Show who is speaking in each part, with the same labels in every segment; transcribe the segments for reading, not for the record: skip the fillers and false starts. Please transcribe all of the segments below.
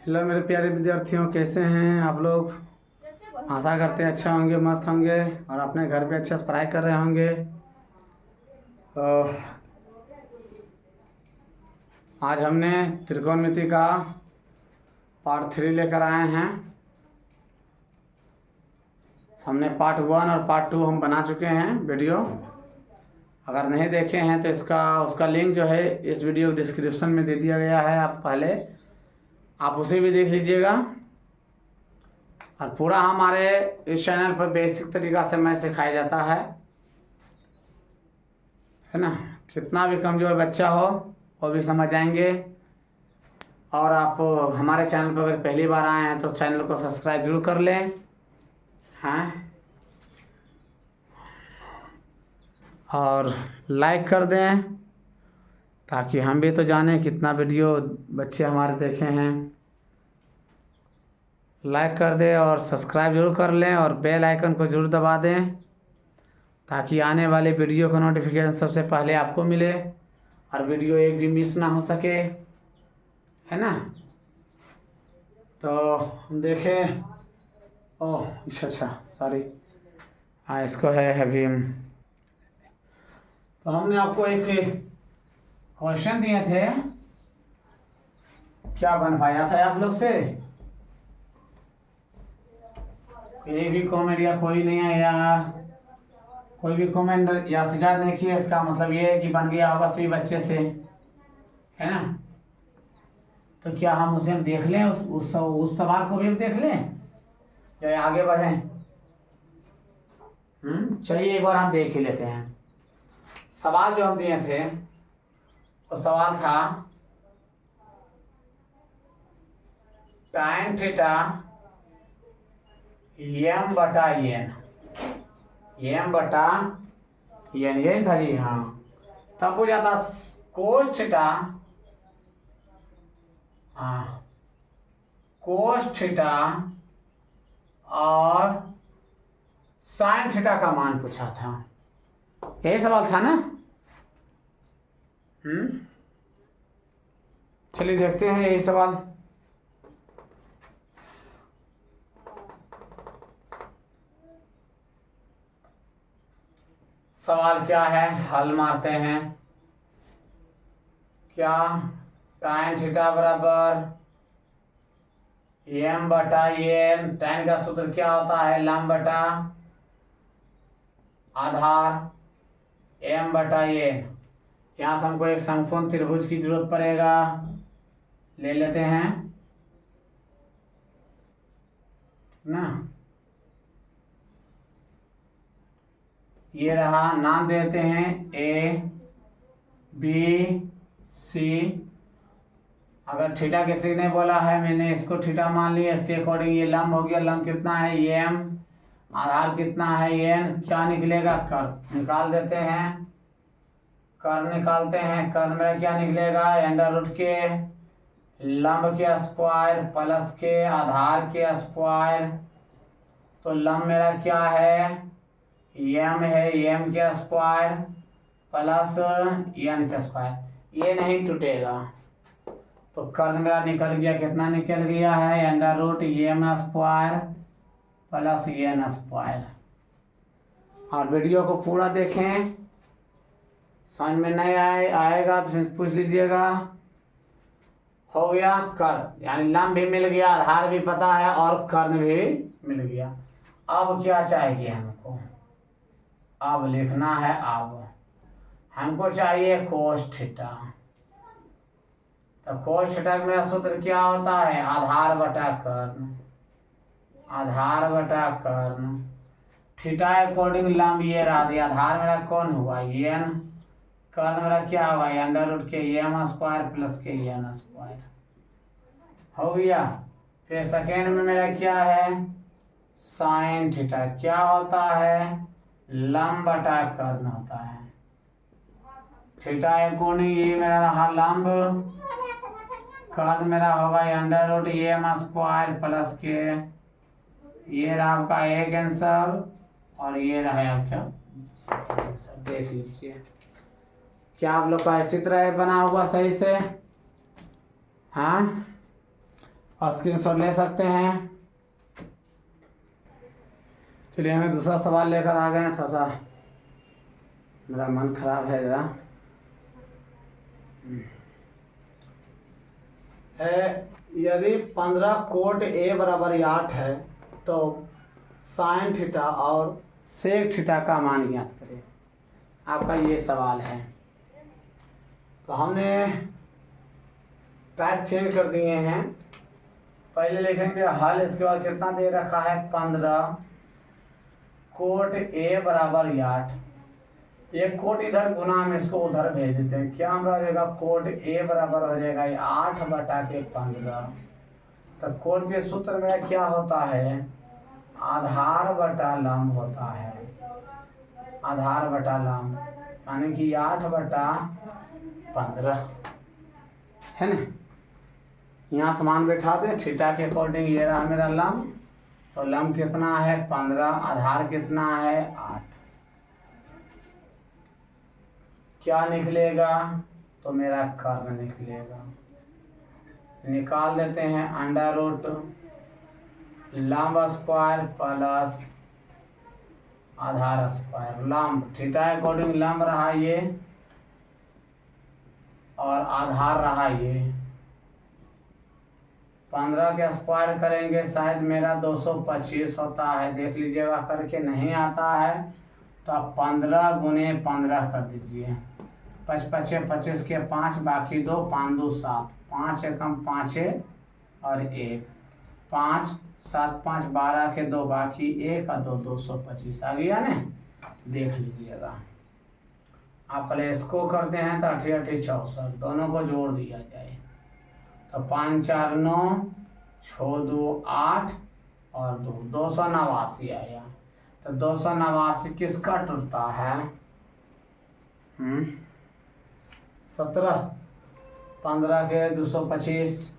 Speaker 1: Hello मेरे प्यारे विद्यार्थियों, कैसे हैं आप लोग। आशा करते हैं अच्छा होंगे, मस्त होंगे और अपने घर पे अच्छे से पढ़ाई कर रहे होंगे। तो आज हमने त्रिकोणमिति का पार्ट 3 लेकर आए हैं। हमने पार्ट 1 और पार्ट 2 हम बना चुके हैं वीडियो। अगर नहीं देखे हैं तो उसका लिंक जो है इस वीडियो डिस्क्रिप्शन में दे दिया गया है। आप उसे भी देख लीजिएगा। और पूरा हमारे इस चैनल पर बेसिक तरीक़ा से मैथ सिखाया जाता है ना। कितना भी कमज़ोर बच्चा हो वो भी समझ आएंगे। और आप हमारे चैनल पर अगर पहली बार आए हैं तो चैनल को सब्सक्राइब जरूर कर लें। हाँ, और लाइक कर दें ताकि हम भी तो जानें कितना वीडियो बच्चे हमारे देखे हैं। लाइक कर दें और सब्सक्राइब जरूर कर लें और बेल आइकन को जरूर दबा दें ताकि आने वाले वीडियो का नोटिफिकेशन सबसे पहले आपको मिले और वीडियो एक भी मिस ना हो सके, है ना। तो देखें, ओह अच्छा सॉरी, हाँ इसको है अभी। तो हमने आपको एक क्वेश्चन दिए थे, क्या बन पाया था आप लोग से। कोई भी कमेंट या कोई नहीं आया, कोई भी कमेंट या शिकायत नहीं की, इसका मतलब ये है कि बन गया होगा सभी बच्चे से, है ना। तो क्या हम उसे देख लें, उस सवाल को भी हम देख लें या आगे बढ़ें। चलिए एक बार हम देख ही लेते हैं। सवाल जो हम दिए थे वो सवाल था tan थीटा m बटा n, m बटा n, यही था जी। हाँ, तब हो जाता कोस थीटा, हाँ कोस थीटा और साइन थीटा का मान पूछा था। यही सवाल था ना। चलिए देखते हैं यही सवाल। सवाल क्या है, हल मारते हैं। क्या tan थीटा बराबर m बटा n, tan का सूत्र क्या होता है, लंब बटा आधार m बटा n। यहाँ से हमको एक समकोण त्रिभुज की जरूरत पड़ेगा, ले लेते हैं ना। ये रहा, नाम देते हैं ए बी सी। अगर थीटा किसी ने बोला है, मैंने इसको थीटा मान लिया, इसके अकॉर्डिंग ये लंब हो गया। लंब कितना है m, आधार कितना है n, क्या निकलेगा कर्ण निकाल देते हैं। कर्ण निकालते हैं, कर्ण में क्या निकलेगा, अंडर रूट के लंब के स्क्वायर प्लस के आधार के स्क्वायर। तो लंब मेरा क्या है, m है, m के स्क्वायर प्लस n का स्क्वायर, ये नहीं टूटेगा। तो कर्ण मेरा निकल गया, कितना निकल गया है, under root m square plus n square. और वीडियो को पूरा देखें, समझ में नहीं आएगा तो फिर पूछ लीजिएगा। हो गया कर्ण, यानी लंब भी मिल गया, आधार भी पता है और कर्ण भी मिल गया। अब क्या चाहिए हमको, अब लिखना है, अब हमको चाहिए कोस थीटा। तो कोस थीटा का मेरा सूत्र क्या होता है, आधार बटा कर्ण, आधार बटा कर्ण। थीटा अकॉर्डिंग लंब ये रहा, आधार मेरा कौन हुआ n, कर्ण मेरा क्या होगा अंडर रूट के m स्क्वायर प्लस के n स्क्वायर। हो गया। फिर सेकेंड में मेरा क्या है, साइन थीटा क्या होता है, लंब बटा कर्ण होता है। थीटा अकॉर्डिंग ये मेरा रहा लंब, कर्ण मेरा होगा under root m square plus के, ये रहा आपका एक आंसर और ये रहा आपका आंसर। देख लीजिए क्या आप लोग का इसी तरह बना हुआ सही से। हाँ, और स्क्रीनशॉट ले सकते हैं। चलिए हमें दूसरा सवाल लेकर आ गए हैं। थोड़ा सा मेरा मन खराब है जरा। यदि 15 कोट ए बराबर 8 है तो साइन थीटा और सेक थीटा का मान ज्ञात करें। आपका ये सवाल है। तो हमने टाइप चेंज कर दिए हैं। पहले लिखेंगे हल, इसके बाद कितना दे रखा है 15 कोट ए बराबर 8। एक कोट इधर गुना हम इसको उधर भेज देते हैं। क्या हमारा रहेगा कोट ए बराबर हो जाएगा 8/15। तो कोट के सूत्र में क्या होता है, आधार बटा लंब होता है। आधार बटा लंब यानी कि 8/15 है ना। यहाँ समान बैठा दे, थीटा के अकॉर्डिंग ये रहा मेरा लंब। तो लंब कितना है 15, आधार कितना है 8। क्या निकलेगा, तो मेरा कर्ण निकलेगा। निकाल देते हैं अंडर रूट लंब स्क्वायर प्लस आधार स्क्वायर। लंब थीटा अकॉर्डिंग लंब रहा ये और आधार रहा ये। 15 के स्क्वायर करेंगे शायद मेरा 225 होता है, देख लीजिएगा करके। नहीं आता है तो आप 15 गुने 15 कर दीजिए। 5 5 25 के 5 बाकी 2 5 2 7 5 एकम 5 और 1 5 7 5 12 के 2 बाकी 1 और 2 225 आ गया ना। देख लीजिएगा। आप पहले इसको करते हैं तो 8 8 64, दोनों को जोड़ दिया जाए तो 5 4 9 6 2 8 और 2 289 आया। तो 289 किसका टूटता है 17। 15 के 225,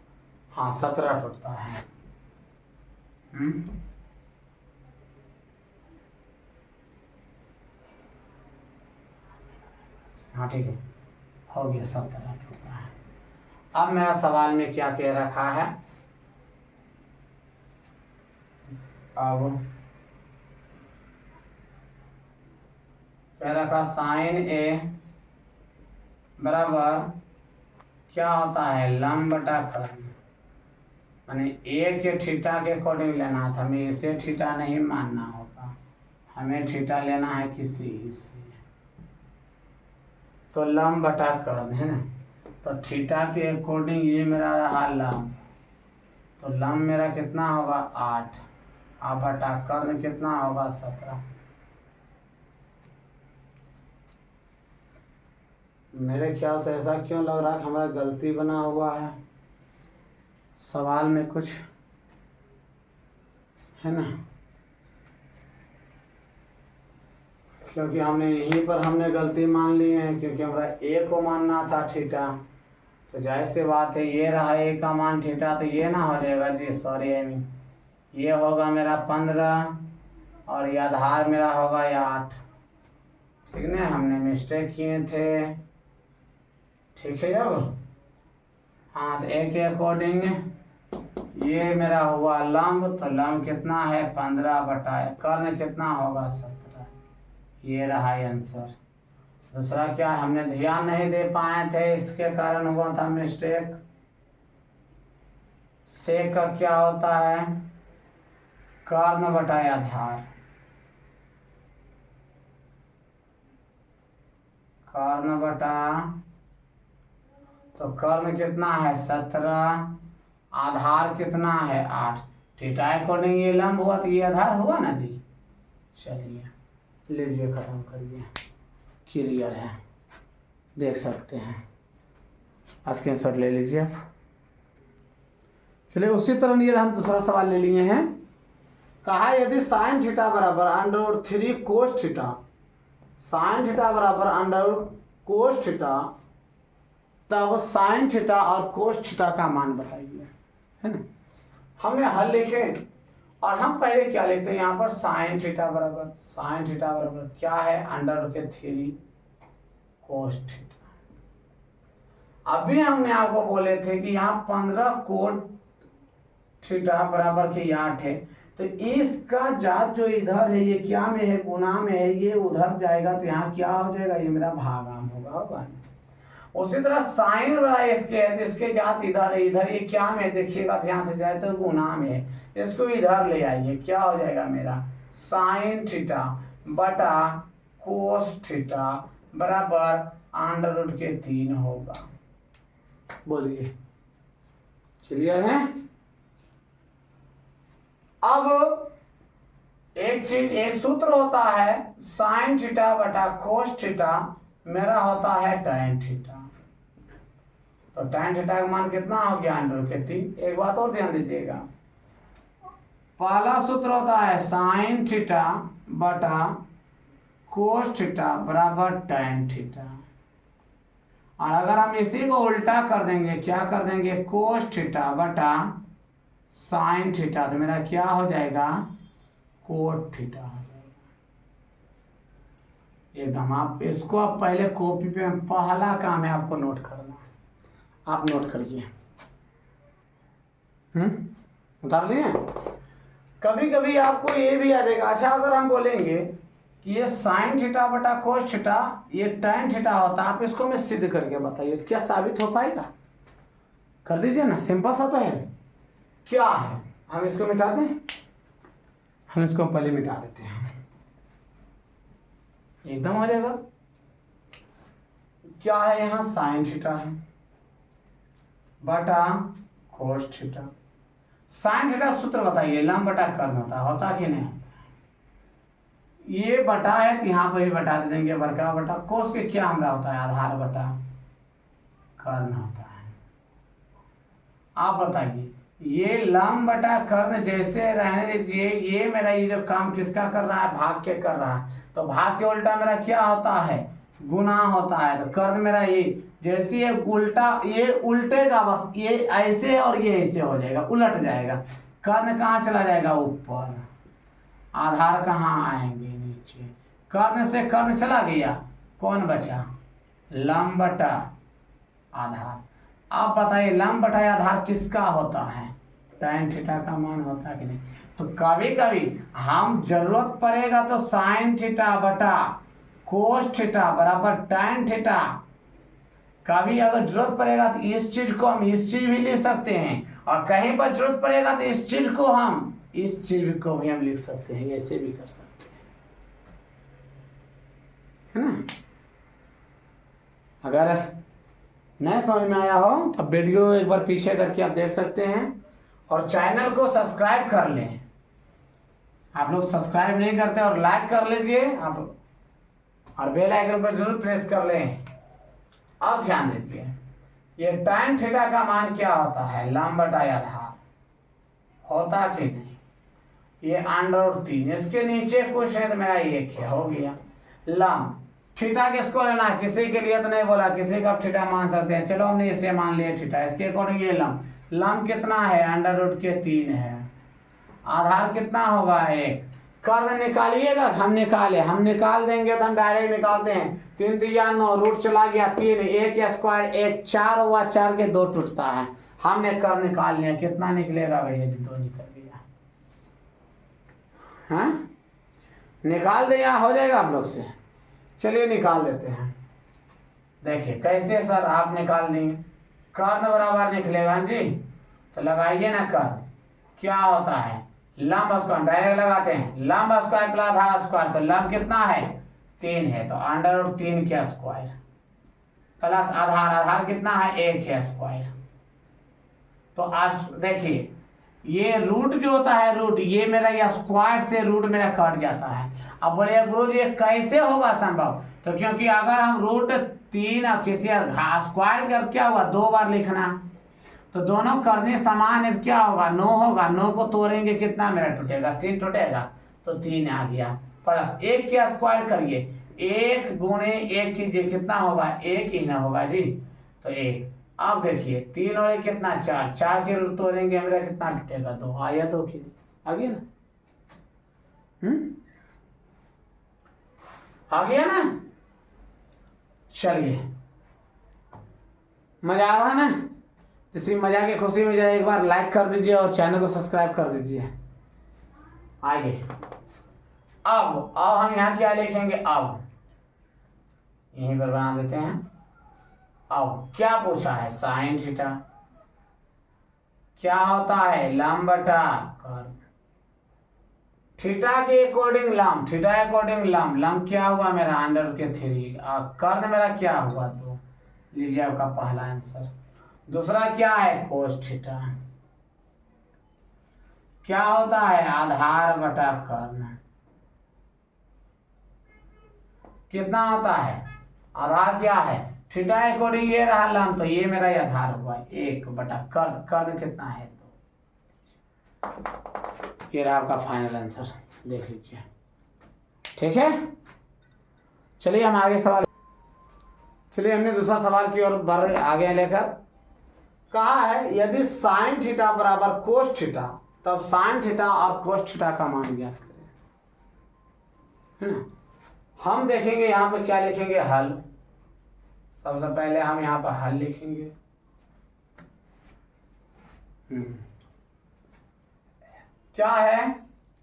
Speaker 1: हाँ 17 टूटता है। हाँ ठीक है, हो गया 17 टूटता है। अब मेरा सवाल में क्या कह रखा है, अब कह रखा साइन ए बराबर क्या होता है लंब बटा कर्ण। माने ए के थीटा के अकॉर्डिंग लेना था, हमें इसे थीटा नहीं मानना होगा, हमें थीटा लेना है किसी इससे। तो लंब बटा कर्ण है ना। तो थीटा के अकॉर्डिंग ये मेरा रहा लंब। तो लंब मेरा कितना होगा 8 और बटा कर्ण कितना होगा 17। मेरे ख्याल से ऐसा क्यों लग रहा है कि हमारा गलती बना हुआ है सवाल में कुछ, है ना। क्योंकि हमने यहीं पर हमने गलती मान ली है, क्योंकि हमारा ए को मानना था थीटा। तो जाहिर सी बात है ये रहा ए का मान थीटा, तो ये ना हो जाएगा जी, सॉरी आई मीन ये होगा मेरा 15 और ये आधार मेरा होगा 8। ठीक ना, हमने मिस्टेक किए थे। ठीक है अब हाँ, तो ए के अकॉर्डिंग ये मेरा हुआ लंब। तो लंब कितना है 15 बटा कर्ण कितना होगा 17। ये रहा आंसर। दूसरा क्या हमने ध्यान नहीं दे पाए थे, इसके कारण हुआ था मिस्टेक। सेक का क्या होता है कर्ण बटा आधार। कर्ण बटा, तो कर्ण कितना है 17, आधार कितना है 8। थीटा अकॉर्डिंग ये लंब हुआ तो ये आधार हुआ ना जी। चलिए लीजिए खत्म करिए, क्लियर है, देख सकते हैं। स्क्रीनशॉट ले लीजिए आप। चलिए उसी तरह ये हम दूसरा सवाल ले लिए हैं। कहा यदि साइन थीटा बराबर √3 कोस थीटा, साइन थीटा बराबर √कोस थीटा, तब साइन थीटा और कोस थीटा का मान बताइए, है ना। हमने हल लिखे और हम पहले क्या लिखते हैं यहाँ पर साइन थीटा बराबर क्या है √3 कोस थीटा। अभी हमने आपको बोले थे कि यहाँ 15 कोट थीटा बराबर के 8 है। तो इसका जात जो इधर है ये क्या में है, गुना में है, ये उधर जाएगा तो यहाँ क्या हो जाएगा, ये मेरा भागाम होगा। उसी तरह साइन बड़ा इसके है तो इसके जात इधर है, इधर ये क्या में देखिएगा ध्यान से जाए तो गुना में है, इसको इधर ले आइए, क्या हो जाएगा मेरा साइन थीटा बटा कोस थीटा बराबर अंडर रूट के 3 होगा। बोलिए क्लियर है। अब एक सूत्र होता है साइन थीटा बटा कोस थीटा, मेरा होता है tan थीटा। तो tan थीटा का मान कितना हो गया अंडर रूट के 3। एक बात और ध्यान दीजिएगा, पहला सूत्र होता है साइन थीटा बटा कोस थीटा बराबर tan थीटा, और अगर हम इसी को उल्टा कर देंगे, क्या कर देंगे, कोस थीटा बटा साइन थीटा, तो मेरा क्या हो जाएगा कोट थीटा हो जाएगा। एकदम आप इसको आप पहले कॉपी पे, पहला काम है आपको नोट करना, आप नोट करिए। उतार लिए। कभी कभी आपको ये भी आ जाएगा, अच्छा अगर हम बोलेंगे कि ये साइन थीटा बटा कोस थीटा ये tan थीटा होता है, आप इसको मैं सिद्ध करके बताइए क्या साबित हो पाएगा, कर दीजिए ना, सिंपल सा तो है। क्या है, हम इसको मिटा दें, हम इसको पहले मिटा देते हैं, एकदम हो जाएगा। क्या है यहाँ साइन थीटा है बटा कोस थीटा, साइन थीटा सूत्र बताइए, लंब बटा कर्ण होता कि नहीं होता, ये बटा है तो यहाँ पर भी बटा दे देंगे, बड़का बटा कोस के क्या हमारा होता है आधार बटा कर्ण होता है। आप बताइए ये लंब बटा कर्ण जैसे रहने दीजिए, ये मेरा ये जो काम किसका कर रहा है, भाग के कर रहा है, तो भाग के उल्टा मेरा क्या होता है गुना होता है, तो कर्ण मेरा ये जैसे ये उल्टा, ये उल्टेगा बस, ये ऐसे और ये ऐसे हो जाएगा, उलट जाएगा, कर्ण कहाँ चला जाएगा ऊपर, आधार कहाँ आएंगे नीचे, कर्ण से कर्ण चला गया, कौन बचा लंब बटा आधार। आप बताइए लंब बटा आधार किसका होता है, tan थीटा का मान होता है कि नहीं। तो कभी कभी हम जरूरत पड़ेगा तो साइन थीटा बटा कोस थीटा बराबर tan थीटा, कभी अगर जरूरत पड़ेगा तो इस चीज को हम इस चीज भी लिख सकते हैं, और कहीं पर जरूरत पड़ेगा तो इस चीज को हम इस चीज को भी हम लिख सकते हैं, ऐसे भी कर सकते हैं, है ना। अगर नहीं समझ में आया हो तो वीडियो एक बार पीछे करके आप देख सकते हैं, और चैनल को सब्सक्राइब कर लें। आप लोग सब्सक्राइब नहीं करते और लाइक कर लीजिए आप, और बेल आइकन पर जरूर प्रेस कर लें। अब ध्यान दीजिए ये tan थीटा का मान क्या होता है, लंब बटा आधार होता कि नहीं, ये अंडर रूट 3, इसके नीचे कुछ है तो मेरा ये क्या हो गया लंब। थीटा किसको लेना है, किसी के लिए तो नहीं बोला, किसी का थीटा मान सकते हैं, चलो हमने इसे मान लिया थीटा, इसके अकॉर्डिंग ये लंब कितना है अंडर रूट के 3 है, आधार कितना होगा 1, कर्ण निकालिएगा, हम निकाल देंगे तो हम डायरेक्ट निकालते हैं, 3 3 9 रूट चला गया 3, 1 स्क्वायर 1 4 हुआ, 4 के 2 टूटता है, हमने कर्ण निकाल लिया, कितना निकलेगा भैया 2 निकल गया, हाँ निकाल दे, यहाँ हो जाएगा आप लोग से, चलिए निकाल देते हैं। देखिए कैसे सर आप निकाल देंगे, कर्ण बराबर निकलेगा जी, तो लगाइए ना कर्ण, क्या होता है लंब स्क्वायर, डायरेक्ट लगाते हैं, लंब स्क्वायर प्लस आधार स्क्वायर, तो लंब कितना है 3 है, तो अंडर रूट 3 के स्क्वायर प्लस आधार कितना है 1 है स्क्वायर। तो आज देखिए ये रूट जो होता है, रूट ये मेरा या स्क्वायर से रूट मेरा कट जाता है। अब बोले गुरु जी ये कैसे होगा संभव, तो क्योंकि अगर हम रूट 3 और किसी स्क्वायर का क्या हुआ 2 बार लिखना, तो दोनों करने समान है, क्या होगा 9 होगा, 9 को तोड़ेंगे कितना मेरा टूटेगा 3 टूटेगा, तो 3 आ गया, प्लस 1 के स्क्वायर करिए, 1 गुणे 1 कीजिए कितना होगा 1 ही ना होगा जी, तो 1। अब देखिए 3 और 1 कितना 4, 4 के रूट तोड़ेंगे मेरा कितना टूटेगा 2, आया 2 की आ गया ना, आ गया ना। चलिए मजा आ रहा ना, इसी मजा की खुशी में एक बार लाइक कर दीजिए और चैनल को सब्सक्राइब कर दीजिए। आगे अब हम यहाँ क्या लिखेंगे, अब यहीं पर बना देते हैं। अब क्या पूछा है, साइन थीटा क्या होता है, लंब बटा कर्ण। थीटा के अकॉर्डिंग लंब, थीटा अकॉर्डिंग लंब, लंब क्या हुआ मेरा √3, कर्ण मेरा क्या हुआ 2। लीजिए आपका पहला आंसर। दूसरा क्या है, कोस थीटा क्या होता है, आधार बटा कर्ण। कितना होता है, आधार क्या है, थीटा अकॉर्डिंग ये रहा लंब, तो ये मेरा आधार हुआ 1 बटा कर्ण। कर्ण कितना है, तो ये रहा आपका फाइनल आंसर, देख लीजिए। ठीक है, चलिए हम आगे सवाल, चलिए हमने दूसरा सवाल की ओर बढ़ आगे लेकर कहा है, यदि साइन थीटा बराबर कोस थीटा, तब साइन थीटा और कोस थीटा का मान ज्ञात करें, है ना। हम देखेंगे यहाँ पे क्या लिखेंगे, हल। सबसे पहले हम यहाँ पर हल लिखेंगे। क्या है,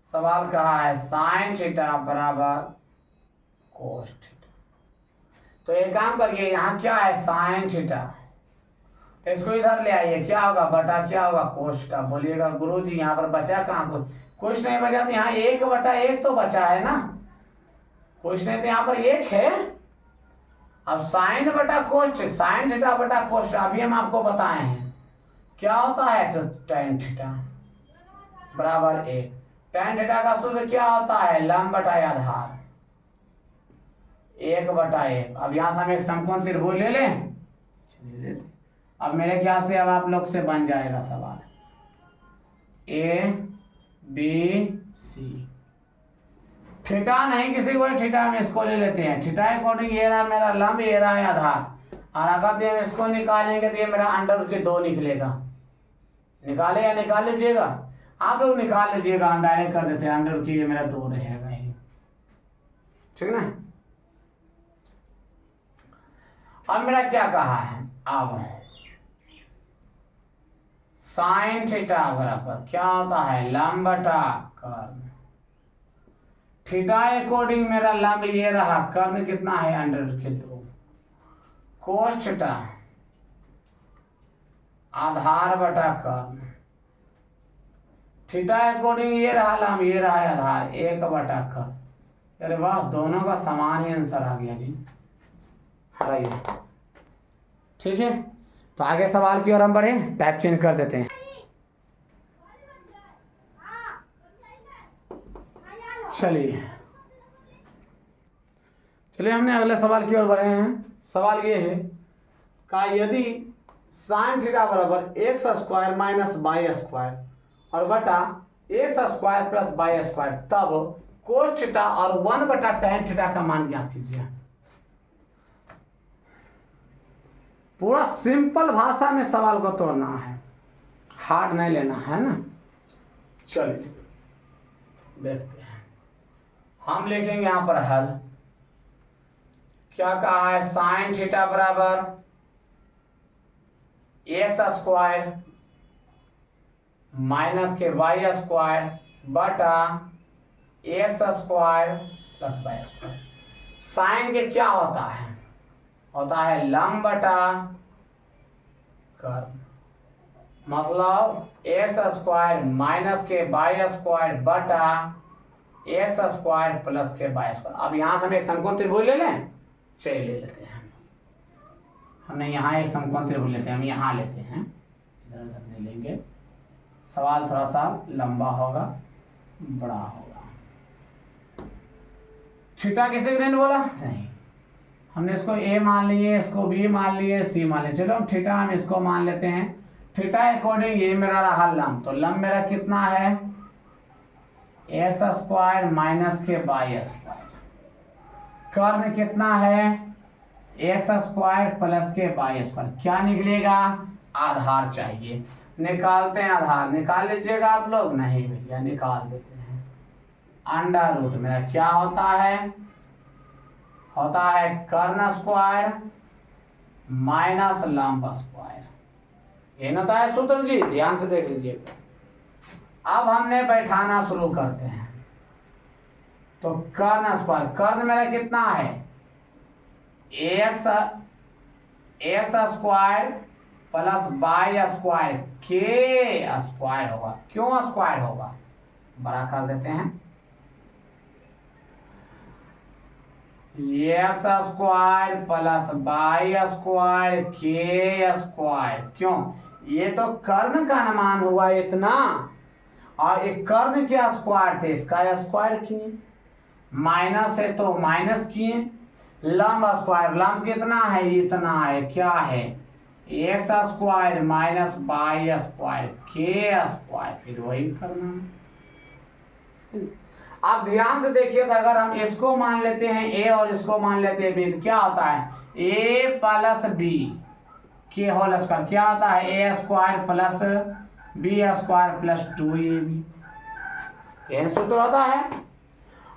Speaker 1: सवाल कहा है साइन थीटा बराबर कोस थीटा। तो एक काम करिए, यहाँ क्या है साइन थीटा, इसको इधर ले आइए, क्या होगा बटा क्या होगा कोस थीटा। बोलिएगा गुरुजी यहाँ पर बचा कहाँ, कुछ नहीं बचा, तो यहाँ 1 बटा 1 तो बचा है ना, कुछ नहीं, तो यहाँ पर 1 है। अब साइन बटा कोस, साइन थीटा बटा कोस, अभी हम आपको बताए हैं क्या होता है, तो tan थीटा बराबर 1। tan थीटा का सूत्र क्या होता है, लंब बटा आधार 1 बटा 1। अब यहां से हम एक समकोण त्रिभुज ले लें। अब मेरे ख्याल से अब आप लोग से बन जाएगा सवाल, ABC। थीटा नहीं किसी को, थीटा हम इसको ले लेते हैं, थीटा अकॉर्डिंग ये रहा मेरा लंब, ये रहा है आधार, और अगर हम इसको निकालेंगे तो ये मेरा √2 निकलेगा। निकाले या निकाल लीजिएगा, आप लोग निकाल लीजिएगा, हम डायरेक्ट कर देते हैं, √2 ये मेरा 2 रहेगा ही, ठीक ना। अब मेरा क्या कहा है, अब साइन थीटा बराबर क्या होता है, लंब बटा कर्ण। थीटा अकॉर्डिंग मेरा लंब ये रहा, कर्ण कितना है √2। कोस थीटा आधार बटा कर्ण, थीटा अकॉर्डिंग ये रहा लंब, ये रहा आधार 1 बटा कर्ण। अरे वाह, दोनों का समान ही आंसर आ गया जी, हराइए। ठीक है, तो आगे सवाल की ओर हम बढ़े, टाइप चेंज कर देते हैं। चलिए हमने अगले सवाल की ओर बढ़े हैं। सवाल ये है का, यदि साइन थीटा बराबर x² माइनस y² और बटा x² प्लस y², तब कोस थीटा और 1 बटा tan थीटा का मान ज्ञात कीजिए। पूरा सिंपल भाषा में सवाल को तोड़ना है, हार्ड नहीं लेना है ना। चलिए देखते हैं, हम लिखेंगे यहां पर हल। क्या कहा है, साइन थीटा बराबर x² माइनस के y² बटा x² प्लस y²। साइन के क्या होता है, होता है लंब बटा कर्ण, मतलब x² माइनस के y² बटा x² प्लस के y²। अब यहां से हम एक समकोण त्रिभुज ले लें, चलिए ले लेते हैं। हमने यहाँ एक समकोण त्रिभुज लेते हैं, हम यहाँ लेते हैं, इधर उधर नहीं लेंगे, सवाल थोड़ा सा लंबा होगा, बड़ा होगा। थीटा किसे ग्रेन बोला नहीं, हमने इसको A मान लिए, इसको B मान लिए, C मान लिए। चलो थीटा हम इसको मान लेते हैं। थीटा अकॉर्डिंग ये मेरा रहा लंब, तो लंब मेरा कितना है, x² माइनस के y²। कर्ण कितना है, x² प्लस के y²। क्या निकलेगा, आधार चाहिए, निकालते हैं आधार। निकाल लीजिएगा आप लोग, नहीं भैया निकाल देते हैं। √, मेरा क्या होता है, होता है कर्ण स्क्वायर माइनस लंब स्क्वायर। ये ना तो है सूत्र जी, ध्यान से देख लीजिए। अब हमने बैठाना शुरू करते हैं। तो कर्ण स्क्वायर, कर्ण मेरा कितना है x square plus y square के स्क्वायर होगा। क्यों स्क्वायर होगा, बड़ा कर देते हैं। X square plus y square के स्क्वायर। क्यों, ये तो कर्ण का अनुमान हुआ इतना, और एक कर्ण के स्क्वायर थे, इसका स्क्वायर किए, माइनस है तो माइनस किए, लंब स्क्वायर, लंब कितना है, इतना है, क्या है x square minus y square के स्क्वायर, फिर वही करना है। अब ध्यान से देखिए, तो अगर हम इसको मान लेते हैं ए और इसको मान लेते हैं बी, तो क्या होता है ए प्लस बी के होल स्क्वायर, क्या होता है A square plus B square plus 2ab, यह सूत्र होता है।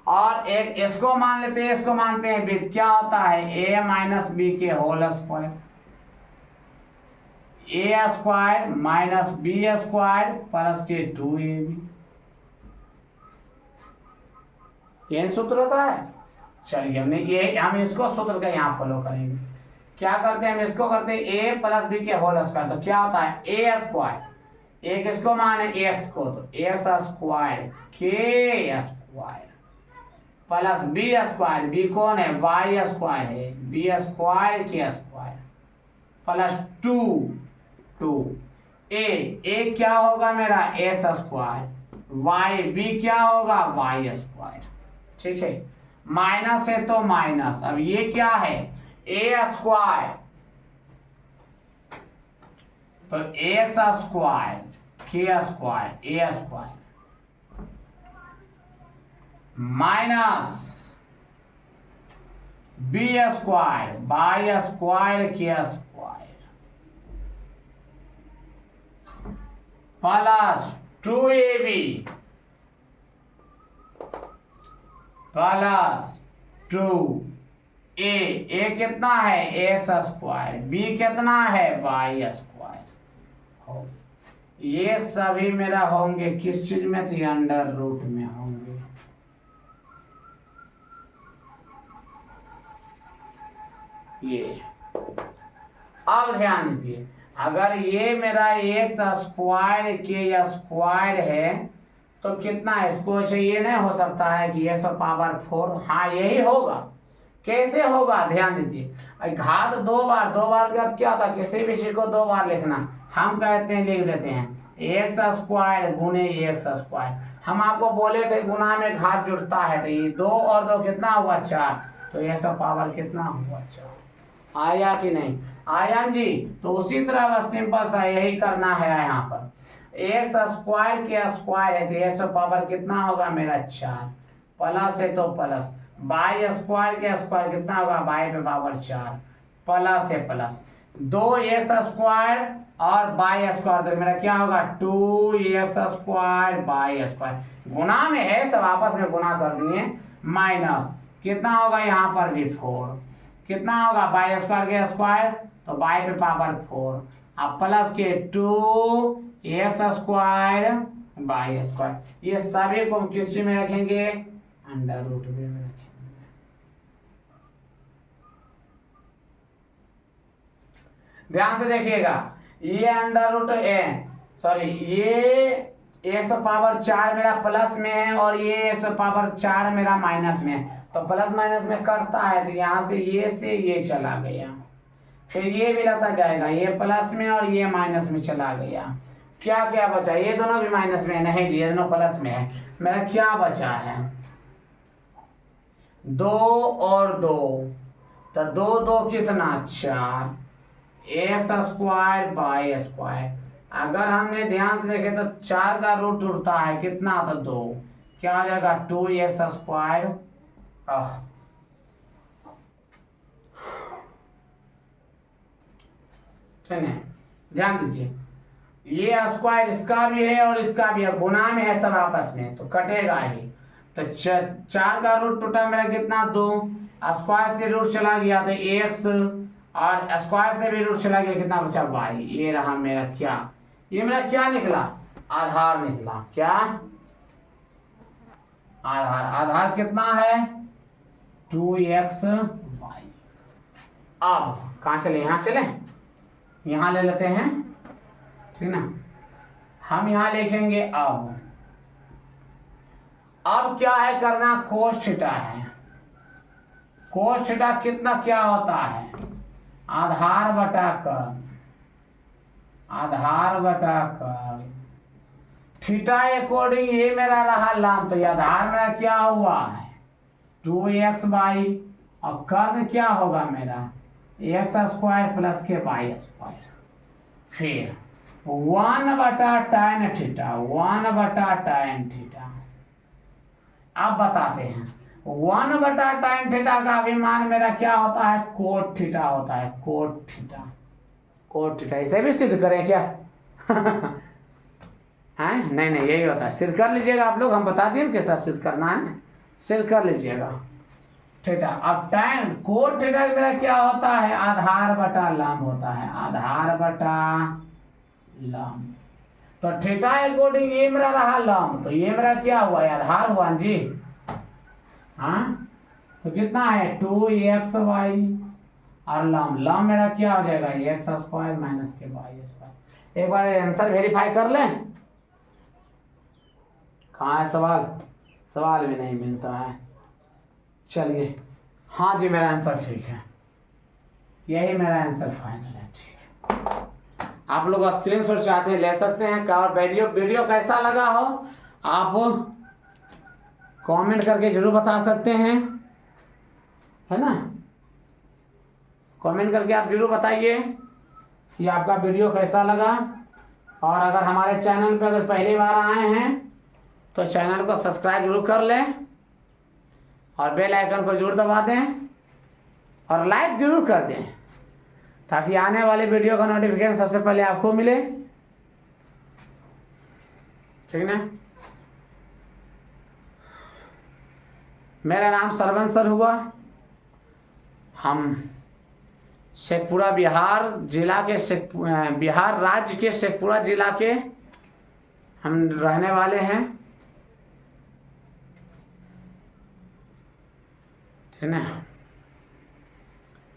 Speaker 1: और एक इसको मान लेते हैं, इसको मानते हैं बी, क्या होता है ए माइनस बी के whole square, A square minus B square plus के 2ab, यही सूत्र होता है। चलिए हमने ये, हम इसको सूत्र का यहाँ फॉलो करेंगे। क्या करते हैं, हम इसको करते हैं ए प्लस बी के होल स्क्वायर, तो क्या होता है ए स्क्वायर, एक इसको माने एक्स को, तो एक्स स्क्वायर के square plus B square, b कौन है वाई स्क्वायर है, बी स्क्वायर के स्क्वायर प्लस 2 ए क्या होगा मेरा एक्स स्क्वायर, वाई बी क्या होगा वाई स्क्वायर, ठीक है, माइनस है तो माइनस, अब ये क्या है ए स्क्वायर, तो एक्स स्क्वायर के square A square minus B square by square के square plus 2ab plus 2a कितना है एक्स स्क्वायर, बी कितना है वाई स्क्वायर, ये सभी मेरा होंगे किस चीज में, तो अंडर रूट में होंगे। ये अब ध्यान दीजिए, अगर ये मेरा एक्स स्क्वायर के स्क्वायर है तो कितना है, इसको ये नहीं हो सकता है कि ये सब पावर 4, हाँ यही होगा। कैसे होगा, ध्यान दीजिए, घात दो बार का अर्थ क्या होता है, किसी भी चीज को 2 बार लिखना, हम कहते हैं लिख देते हैं एक्स स्क्वायर गुने एक्स स्क्वायर। हम आपको बोले थे गुना में घात जुड़ता है, तो ये 2 और 2 कितना हुआ 4, तो ये सब पावर कितना हुआ 4, आया कि नहीं, आया जी। तो उसी तरह बस सिंपल सा यही करना है, यहाँ पर एक्स स्क्वायर के स्क्वायर है तो एक्स पावर कितना होगा मेरा 4, प्लस है तो प्लस, बाई स्क्वायर के स्क्वायर कितना होगा बाई पे पावर 4, प्लस है प्लस 2 एक्स स्क्वायर और बाई स्क्वायर, तो मेरा क्या होगा 2 एक्स स्क्वायर बाई स्क्वायर, गुना में है सब आपस में गुना कर दिए, माइनस कितना होगा यहाँ पर भी 4, कितना होगा बाई स्क्वायर के स्क्वायर, तो बाई पे पावर 4, अब प्लस के 2 एक्स स्क्वायर बाई स्क्वायर, ये सभी को हम किस चीज में रखेंगे अंडर रूट में रखेंगे। ध्यान से देखिएगा, ये अंडर रूट सॉरी ये एक्स पावर 4 मेरा प्लस में है और ये एक्स पावर 4 मेरा माइनस में है, तो प्लस माइनस में करता है तो यहाँ से ये चला गया, फिर ये भी लगता जाएगा, ये प्लस में और ये माइनस में चला गया, क्या क्या बचा, ये दोनों भी माइनस में है, नहीं ये दोनों प्लस में है, मेरा क्या बचा है 2 और 2, तो 2 2 कितना 4 एक्स स्क्वायर बाई स्क्वायर, अगर हमने ध्यान से देखे तो 4 का रूट उड़ता है कितना, तो 2, क्या आ जाएगा 2 एक्स स्क्वायर, ठीक है, ध्यान दीजिए, ये स्क्वायर इसका भी है और इसका भी है, गुना में है सब आपस में, तो कटेगा ही, तो 4 का रूट टोटल मेरा कितना 2, स्क्वायर से रूट चला गया तो एक्स और स्क्वायर से भी रूट चला गया, कितना बचा y। ये रहा मेरा क्या, ये मेरा क्या निकला, आधार निकला। क्या आधार, आधार कितना है 2xy। अब कहाँ चले, यहाँ चले, यहाँ ले लेते हैं, ठीक ना। हम यहाँ लिखेंगे अब क्या है करना, कोस थीटा है। कोस थीटा कितना क्या होता है, आधार बटा कर्ल, आधार बटा कर्ल थीटा अकॉर्डिंग ये मेरा रहा लंब, तो ये आधार मेरा क्या हुआ है 2xy, और कर्ल क्या होगा मेरा x स्क्वायर प्लस के y स्क्वायर, फिर 1/tan थीटा, 1/tan थीटा। अब बताते हैं 1/tan थीटा का भी मान मेरा क्या होता है, कोट थीटा होता है, कोट थीटा, कोट थीटा। इसे भी सिद्ध करें क्या है, नहीं नहीं यही होता है, सिद्ध कर लीजिएगा आप लोग, हम बता दिए किस तरह सिद्ध करना है ना, सिद्ध कर लीजिएगा थीटा। अब tan कोट थीटा मेरा क्या होता है, आधार बटा लंब होता है, आधार बटा लंब। तो थीटा अकॉर्डिंग ये मेरा रहा लंब, तो ये मेरा क्या हुआ, आधार हुआ जी। हाँ तो कितना है 2xy, और लंब मेरा क्या हो जाएगा x स्क्वायर माइनस के y स्क्वायर। एक बार आंसर वेरीफाई कर लें। कहाँ है सवाल, सवाल भी नहीं मिलता है। चलिए हाँ जी मेरा आंसर ठीक है, यही मेरा आंसर फाइनल है, ठीक है। आप लोग स्क्रीनशॉट चाहते हैं ले सकते हैं। और वीडियो कैसा लगा हो आप कमेंट करके जरूर बता सकते हैं, है ना। कमेंट करके आप जरूर बताइए कि आपका वीडियो कैसा लगा। और अगर हमारे चैनल पर अगर पहली बार आए हैं तो चैनल को सब्सक्राइब जरूर कर लें, और बेल आइकन को जरूर दबा दें, और लाइक जरूर कर दें, ताकि आने वाले वीडियो का नोटिफिकेशन सबसे पहले आपको मिले, ठीक ना। मेरा नाम सरवन सर हुआ। हम शेखपुरा बिहार जिला के बिहार राज्य के शेखपुरा जिला के हम रहने वाले हैं, ठीक ना।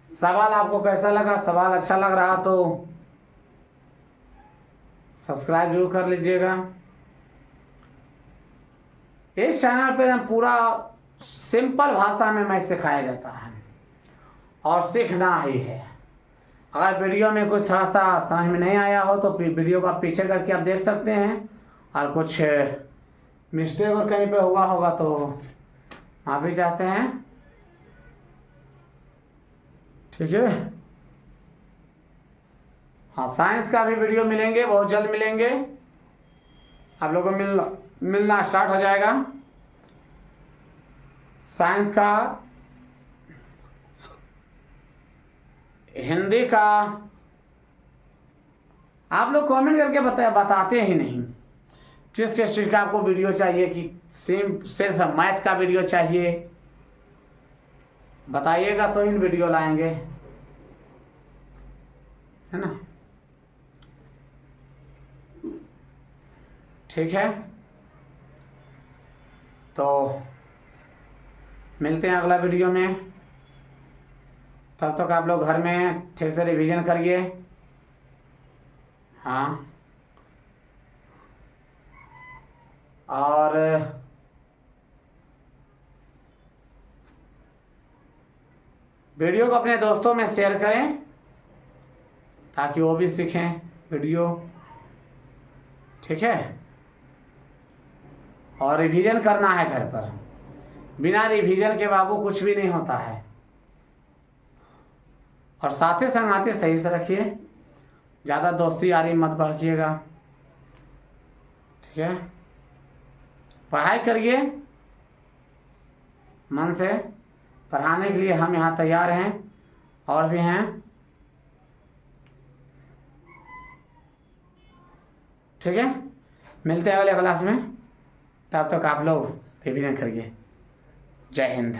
Speaker 1: सवाल आपको कैसा लगा, सवाल अच्छा लग रहा तो सब्सक्राइब जरूर कर लीजिएगा। इस चैनल पे पूरा सिंपल भाषा में मैं सिखाया जाता है, और सीखना ही है। अगर वीडियो में कुछ थोड़ा सा समझ में नहीं आया हो तो वीडियो का पीछे करके आप देख सकते हैं, और कुछ मिस्टेक और कहीं पे हुआ होगा तो माफी चाहते हैं, ठीक है। हाँ साइंस का भी वीडियो मिलेंगे, बहुत जल्द मिलेंगे आप लोगों को, मिलना स्टार्ट हो जाएगा। साइंस का, हिंदी का, आप लोग कमेंट करके बताते ही नहीं किस किस चीज़ का आपको वीडियो चाहिए, कि सिर्फ मैथ का वीडियो चाहिए, बताइएगा तो इन वीडियो लाएंगे, है ना। ठीक है, तो मिलते हैं अगला वीडियो में। तब तक आप लोग घर में ठीक से रिवीजन करिए। हाँ, और वीडियो को अपने दोस्तों में शेयर करें ताकि वो भी सीखें वीडियो, ठीक है। और रिवीजन करना है घर पर, बिना रिवीजन के बाबू कुछ भी नहीं होता है। और साथे संगाते सही से रखिए, ज़्यादा दोस्ती यारी मत बहकिएगा, ठीक है। पढ़ाई करिए मन से, पढ़ाने के लिए हम यहाँ तैयार हैं और भी हैं, ठीक है। मिलते हैं अगले क्लास में, तब तक आप लोग रिवीजन करिए। जय हिंद।